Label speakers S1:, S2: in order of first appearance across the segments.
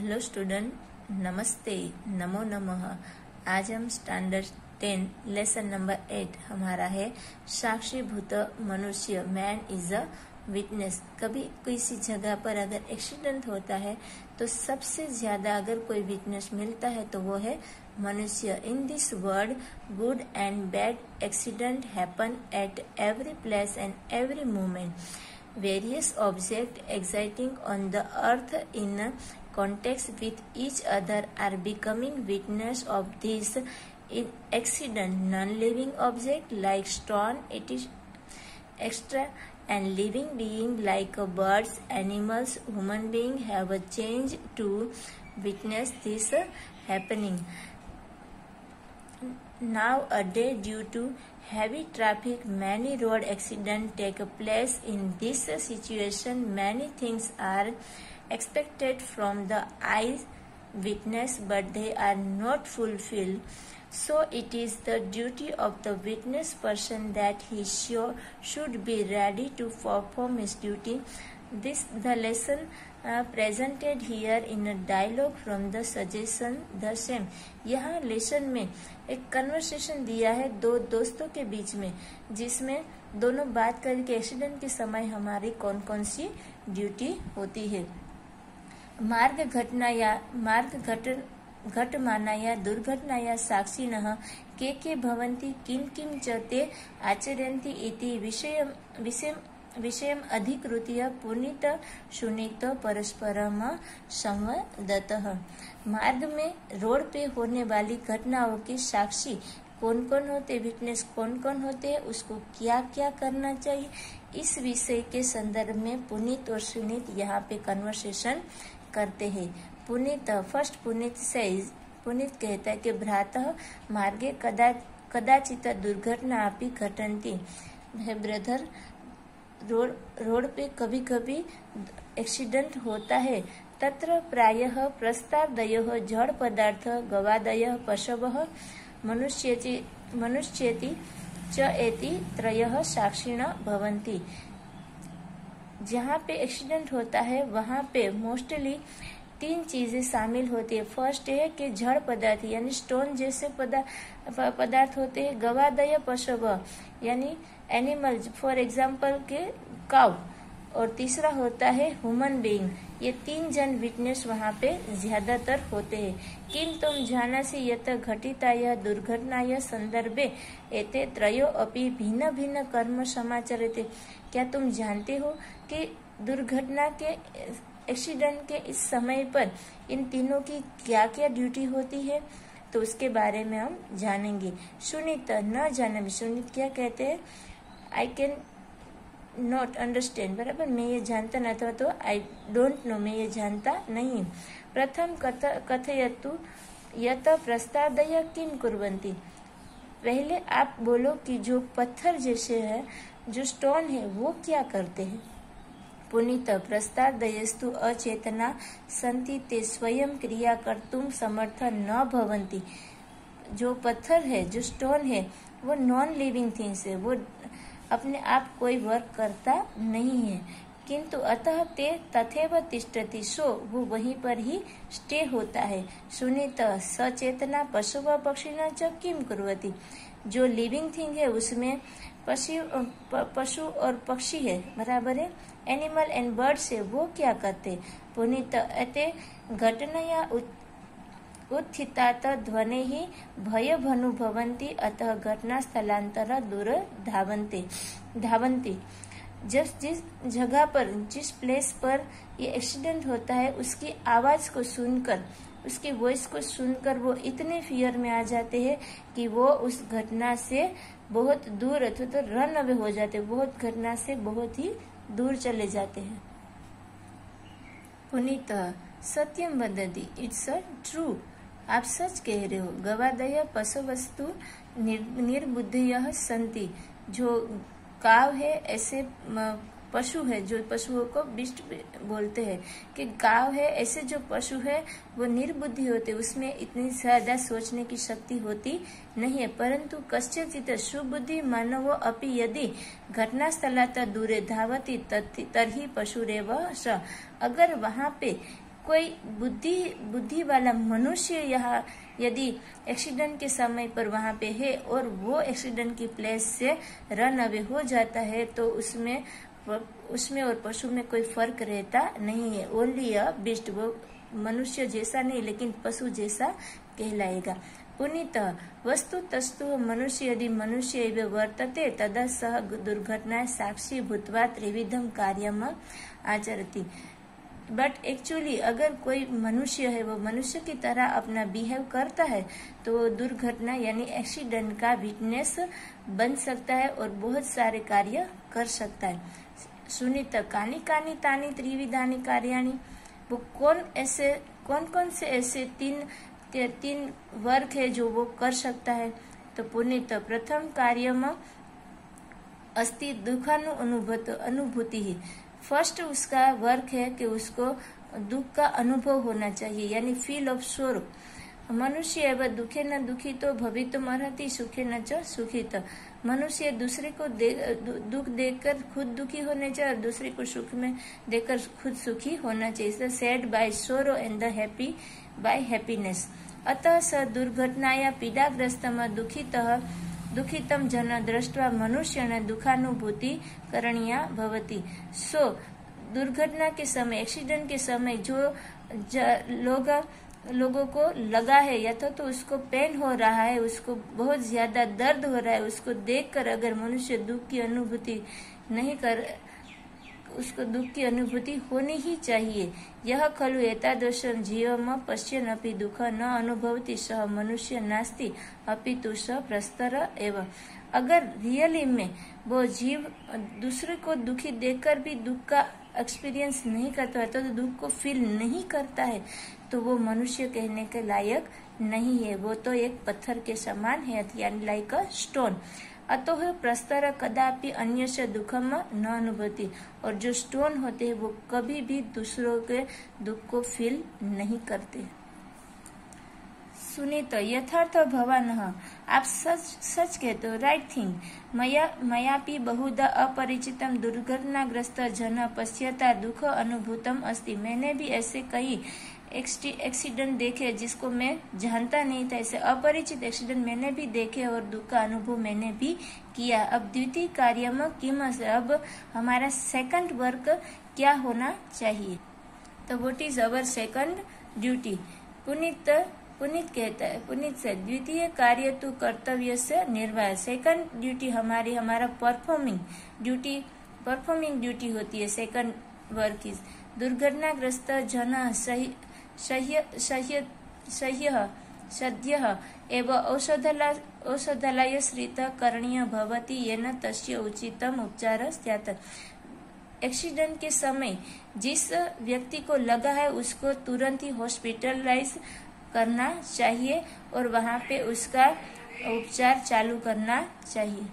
S1: Hello student, नमस्ते, नमो नमः। आज हम स्टैंडर्ड 10 लेसन नंबर 8 हमारा है साक्षीभूत मनुष्य। Man is a witness. कभी किसी जगह पर अगर एक्सीडेंट होता है तो सबसे ज्यादा अगर कोई विटनेस मिलता है तो वो है मनुष्य। In this world good and bad accident happen at every place and every moment. Various objects existing on the earth in contact with each other are becoming witness of this accident. Non-living objects like stone, it is extra, and living beings like birds, animals, human beings have a change to witness this happening. Nowadays, due to heavy traffic, many road accidents take place. In this situation, many things are expected from the eye witness, but they are not fulfilled. So it is the duty of the witness person that he should be ready to perform his duty. The lesson presented here in a dialogue from the suggestion the same. यहाँ lesson में एक conversation दिया है दो दोस्तों के बीच में, जिसमें दोनों बात करें कि एक्सीडेंट के समय हमारी कौन कौन सी ड्यूटी होती है। घटमाना या दुर्घटना या साक्षिणः के भवन्ति किं किं च ते आचरन्ति इति विषयम् अधिकृत्य पुनीत सुनीत परस्परम संवदतः। मार्ग में रोड पे होने वाली घटनाओं के साक्षी कौन कौन होते, विटनेस कौन कौन होते हैं, उसको क्या क्या करना चाहिए, इस विषय के संदर्भ में पुनीत और सुनीत यहाँ पे कन्वर्सेशन करते हैं। पुनीत फर्स्ट पुनीत सेज, पुनीत कहता है कि भ्रातः मार्गे कदाचित दुर्घटना अपि घटन्ति। ब्रदर, रोड पे कभी कभी एक्सीडेंट होता है। तत्र प्रायः प्रस्तावदयः जड़ पदार्थ गवादयः पशवः मनुष्येति च एति त्रयः साक्षिणः भवन्ति। जहाँ पे एक्सीडेंट होता है वहाँ पे मोस्टली तीन चीजें शामिल होती है। फर्स्ट है कि जड़ पदार्थ यानी स्टोन जैसे पदार्थ होते हैं। गवादय पशव यानी एनिमल, फॉर एग्जाम्पल के काउ। और तीसरा होता है ह्यूमन बीइंग। ये तीन जन विटनेस वहाँ पे ज्यादातर होते हैं। किम तुम जानासि यत घटिताय दुर्घटनाय संदर्भे एते त्रयो अपि भिन्न भिन्न कर्म समाचरते। क्या तुम जानते हो कि दुर्घटना के एक्सीडेंट के इस समय पर इन तीनों की क्या क्या ड्यूटी होती है, तो उसके बारे में हम जानेंगे। सुनीत न जाना, सुनीत क्या कहते हैं, आई कैन नॉट अंडरस्टैंड, बराबर, मैं ये जानता न था, तो आई डोंट नो, मैं ये जानता नहीं। प्रथम कथयतु यत प्रस्तादय किम कुर्वन्ति। पहले आप बोलो कि जो पत्थर जैसे है, जो स्टोन है, वो क्या करते हैं। पुनीत प्रस्तादयस्तु अचेतना सन्ति ते स्वयं क्रिया कर्तुम समर्थ न भवन्ति। जो पत्थर है, जो स्टोन है, वो नॉन लिविंग थिंग्स है, वो अपने आप कोई वर्क करता नहीं है। किंतु अतः ते तथैव तिष्ठति, सो वो वहीं पर ही स्टे होता है। सुनीत सचेतना पशु पक्षिणा च किम कुर्वति। जो लिविंग थिंग है उसमें पशु और पक्षी है, बराबर है, एनिमल एंड बर्ड्स है, वो क्या करते। पुनीत अते घटनया उत्थितात ध्वनि ही भयभनुभवन्ति अतः घटना स्थलांतर दूर धावन्ति। जिस जगह पर, जिस प्लेस पर ये एक्सीडेंट होता है, उसकी आवाज को सुनकर, उसकी वॉइस को सुनकर वो इतने फियर में आ जाते हैं कि वो उस घटना से बहुत दूर अथवा तो रन अवे हो जाते हैं, बहुत घटना से बहुत ही दूर चले जाते हैं। पुनीत सत्यम वदति, इट्स अ ट्रू, आप सच कह रहे हो। गवादय पशुवस्तु निर्बुद्धयः सन्ति। जो काव है, ऐसे पशु है, जो पशुओं को बिस्ट बोलते हैं कि गाय है, ऐसे जो पशु है वो निर्बुद्धि होते, उसमें इतनी ज्यादा सोचने की शक्ति होती नहीं है। परंतु कस्यचित् सुबुद्धि मानवो अपि यदि घटनास्थलात् दूरे धावति तर्हि पशुरेव स। अगर वहाँ पे कोई बुद्धि वाला मनुष्य यहाँ यदि एक्सीडेंट के समय पर वहां पे है और वो एक्सीडेंट की प्लेस से रन अवे हो जाता है तो उसमें और पशु में कोई फर्क रहता नहीं है। ओनली अ बीस्ट, वो मनुष्य जैसा नहीं लेकिन पशु जैसा कहलाएगा। पुनीतः वस्तु तस्तु मनुष्य यदि मनुष्य एव वर्तते तदा सह दुर्घटना साक्षी भूत्वा त्रिविधम कार्यम आचरति। बट एक्चुअली अगर कोई मनुष्य है वो मनुष्य की तरह अपना बिहेव करता है तो दुर्घटना यानी एक्सीडेंट का विटनेस बन सकता है और बहुत सारे कार्य कर सकता है। सुनित कानी कानी तानी त्रिविधानी कार्याणी, वो कौन कौन से ऐसे तीन वर्ग है जो वो कर सकता है। तो पुनीत प्रथम कार्यम अस्ति दुखानु अनुभूति ही। फर्स्ट उसका वर्क है कि उसको दुख का अनुभव होना चाहिए यानी फील ऑफ सोरो। मनुष्य एवं दुखे न दुखी तो भवितुम अर्हति सुखे न च सुखित। मनुष्य दूसरे को दुख देखकर खुद दुखी होने चाहिए और दूसरे को सुख में देखकर खुद सुखी होना चाहिए। Sad by sorrow and the happy by happiness. अतः स दुर्घटनाया पीड़ाग्रस्तम दुखितम जन दृष्ट्वा मनुष्य दुखानुभूति करणीया भवति। सो दुर्घटना के समय, एक्सीडेंट के समय जो लोगों को लगा है या तो उसको पेन हो रहा है, उसको बहुत ज्यादा दर्द हो रहा है, उसको देखकर अगर मनुष्य दुख की अनुभूति नहीं कर, उसको दुख की अनुभूति होनी ही चाहिए। यह खलु एतादृशं जीवम पश्यन् अपि दुख न अनुभवति सह मनुष्य नास्ति अपितु स प्रस्तर एव। अगर रियली में वो जीव दूसरे को दुखी देखकर भी दुख का एक्सपीरियंस नहीं करता है तो दुख को फील नहीं करता है तो वो मनुष्य कहने के लायक नहीं है, वो तो एक पत्थर के समान है यानी लाइक अ स्टोन। अतः प्रस्तर कदापि अन्य से दुखम न अनुभूति, और जो स्टोन होते हैं वो कभी भी दूसरों के दुख को फील नहीं करते। सुनित यथार्थ भवान, आप सच कहते हो, राइट थिंग। मयापि बहुधा अपरिचितम दुर्घटनाग्रस्त जन पश्यता दुख अनुभूतम अस्ति। मैंने भी ऐसे कई एक्सीडेंट देखे जिसको मैं जानता नहीं था, ऐसे अपरिचित एक्सीडेंट मैंने भी देखे और दुख का अनुभव मैंने भी किया। अब द्वितीय कार्यम किमस, अब हमारा सेकंड वर्क क्या होना चाहिए। तो what is our second duty. Puneet कहता है, पुनीत से द्वितीय कार्य तो कर्तव्य से निर्वाह। सेकंड ड्यूटी हमारा परफॉर्मिंग ड्यूटी होती है। सेकंड वर्क इज दुर्घटनाग्रस्त जन सद्यः एवं औषधालय श्रित करणीय भवति येन तस्य उचितम उपचार स्यात्। एक्सीडेंट के समय जिस व्यक्ति को लगा है उसको तुरंत ही हॉस्पिटलाइज करना चाहिए और वहां पे उसका उपचार चालू करना चाहिए।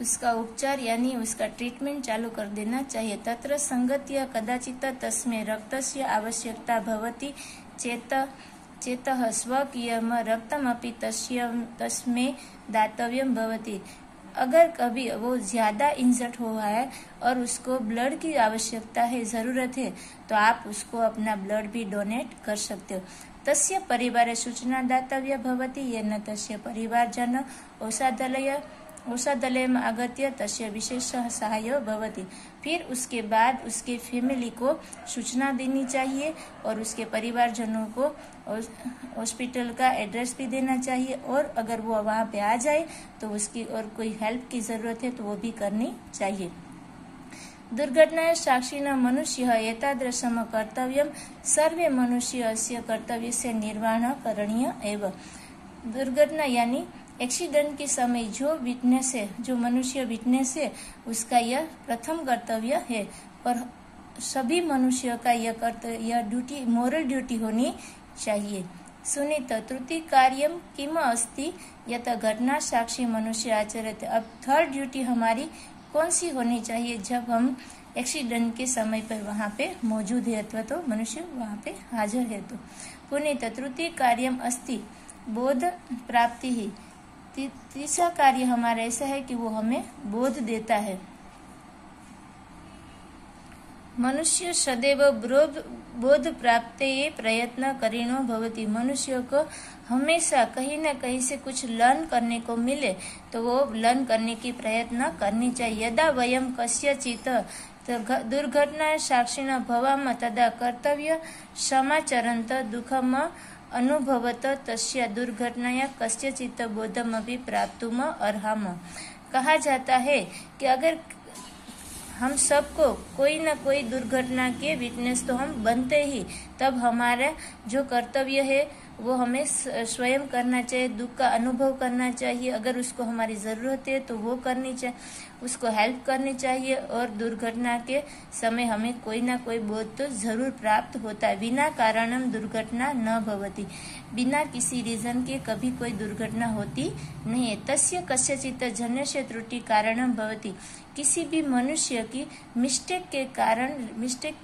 S1: उसका उपचार यानी उसका ट्रीटमेंट चालू कर देना चाहिए। तत्र संगत्य कदाचित तस्मै रक्तस्य आवश्यकता भवति चेतः स्वकीयम रक्तमपि तस्मै दातव्यम भवति। अगर कभी वो ज्यादा इंजर्ड हुआ है और उसको ब्लड की आवश्यकता है, जरूरत है, तो आप उसको अपना ब्लड भी डोनेट कर सकते हो। तस्य परिवारे सूचना दातव्य भवति येन तस्य परिवारजन औषधालयम् आगत्य तस्य विशेष सहाय भवति। फिर उसके बाद उसके फैमिली को सूचना देनी चाहिए और उसके परिवारजनों को हॉस्पिटल का एड्रेस भी देना चाहिए, और अगर वो वहां पे आ जाए तो उसकी और कोई हेल्प की जरूरत है तो वो भी करनी चाहिए। दुर्घटनायाः साक्षिणः मनुष्यः एतादृशं कर्तव्यं सर्वे मनुष्य अस्य कर्तव्यस्य निर्वहणं करणीय एव। दुर्घटना यानी एक्सीडेंट के समय जो विटनेस है, जो मनुष्य विटनेस है, उसका यह प्रथम कर्तव्य है। पर सभी मनुष्यों का यह ड्यूटी, मोरल ड्यूटी होनी चाहिए। सुनित तृतीय कार्यम किम अस्ति यत घटना साक्षी मनुष्य आचरते। अब थर्ड ड्यूटी हमारी कौन सी होनी चाहिए जब हम एक्सीडेंट के समय पर वहां पे मौजूद है अथवा तो मनुष्य वहां पे हाजिर है। तो पुनीत तृतीय कार्यम अस्ति बोध प्राप्ति ही। तीसरा कार्य हमारा ऐसा है कि वो हमें बोध देता है। मनुष्य सदैव बोध प्राप्ते प्रयत्न करिणो भवति। मनुष्य को हमेशा कहीं न कहीं से कुछ लर्न करने को मिले तो वो लर्न करने की प्रयत्न करनी चाहिए। यदा वयम कस्यचित् दुर्घटना साक्षिण भवाम तदा कर्तव्य समाचरन्त दुःखम अनुभवत तस्य दुर्घटनाया कस्यचित् बोधमपि प्राप्तुम अर्हाम। कहा जाता है कि अगर हम सबको कोई न कोई दुर्घटना के विटनेस तो हम बनते ही, तब हमारा जो कर्तव्य है वो हमें स्वयं करना चाहिए, दुख का अनुभव करना चाहिए। अगर उसको हमारी ज़रूरत है तो वो करनी चाहिए, उसको हेल्प करनी चाहिए। और दुर्घटना के समय हमें कोई ना कोई बोध तो जरूर प्राप्त होता है। बिना कारणम दुर्घटना न भवति, बिना किसी रीजन के कभी कोई दुर्घटना होती नहीं है। तस्य कस्यचित् जन्यस्य त्रुटि कारणम भवति, किसी भी मनुष्य की मिस्टेक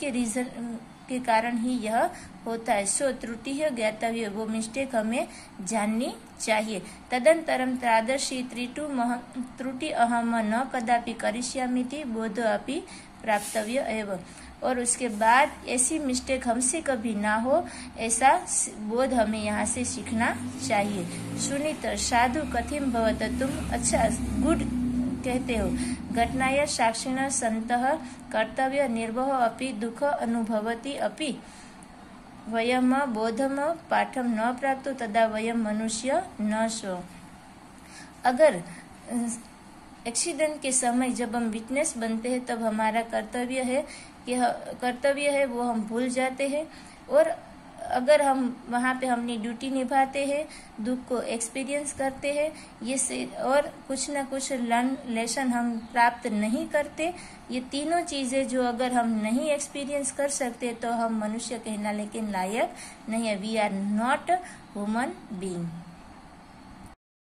S1: के रीजन के कारण ही यह होता है। सो त्रुटि है ज्ञातव्य, वो मिस्टेक हमें जाननी चाहिए। तदंतरम तादृशी त्रुटि अहम न कदापि करिष्यामीति बोध अपि प्राप्तव्य एवं। और उसके बाद ऐसी मिस्टेक हमसे कभी ना हो, ऐसा बोध हमें यहाँ से सीखना चाहिए। सुनित साधु कथिम भवत, तुम अच्छा गुड कहते हो। घटनाया साक्षिण संतः कर्तव्य निर्वह अपि दुख अनुभवति अपि वयम बोधम पाठम न प्राप्त तदा वयम मनुष्य न सो। अगर एक्सीडेंट के समय जब हम विटनेस बनते हैं तब हमारा कर्तव्य है वो हम भूल जाते हैं। और अगर हम वहाँ पे अपनी ड्यूटी निभाते हैं, दुख को एक्सपीरियंस करते हैं, ये और कुछ न कुछ लेसन हम प्राप्त नहीं करते, ये तीनों चीजें जो अगर हम नहीं एक्सपीरियंस कर सकते तो हम मनुष्य कहना लेकिन लायक नहीं है। We are not human being.